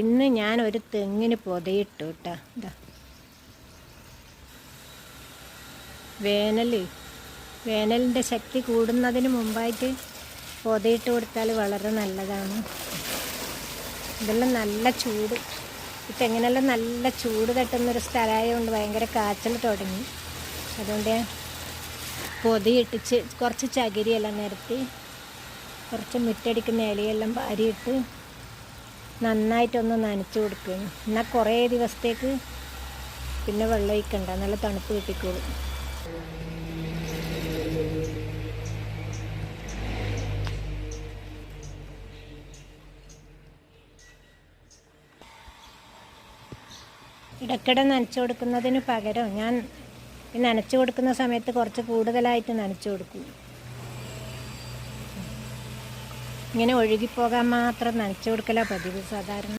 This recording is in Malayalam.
ഇന്ന് ഞാൻ ഒരു തെങ്ങിന് പൊതയിട്ടു കേട്ടോ. ഇതാ വേനലിൻ്റെ ശക്തി കൂടുന്നതിന് മുമ്പായിട്ട് പൊതയിട്ട് കൊടുത്താൽ വളരെ നല്ലതാണ്. ഇതെല്ലാം നല്ല ചൂട്, ഈ തെങ്ങിനെല്ലാം നല്ല ചൂട് തട്ടുന്നൊരു സ്ഥലമായതുകൊണ്ട് ഭയങ്കര കാച്ചൽ തുടങ്ങി. അതുകൊണ്ട് പൊതിയിട്ടിച്ച് കുറച്ച് ചകിരിയെല്ലാം നിരത്തി കുറച്ച് മുറ്റടിക്കുന്ന ഇലയെല്ലാം വാരിയിട്ട് നന്നായിട്ടൊന്ന് നനച്ച് കൊടുക്കുകയാണ്. എന്നാൽ കുറേ ദിവസത്തേക്ക് പിന്നെ വെള്ളം ഒഴിക്കണ്ട, നല്ല തണുപ്പ് കിട്ടിക്കോളും. ഇടയ്ക്കിടെ നനച്ചു കൊടുക്കുന്നതിന് പകരം ഞാൻ നനച്ചു കൊടുക്കുന്ന സമയത്ത് കുറച്ച് കൂടുതലായിട്ട് നനച്ചു കൊടുക്കും. ഇങ്ങനെ ഒഴുകിപ്പോകാൻ മാത്രം നനച്ചു കൊടുക്കലാണ് പതിവ് സാധാരണ.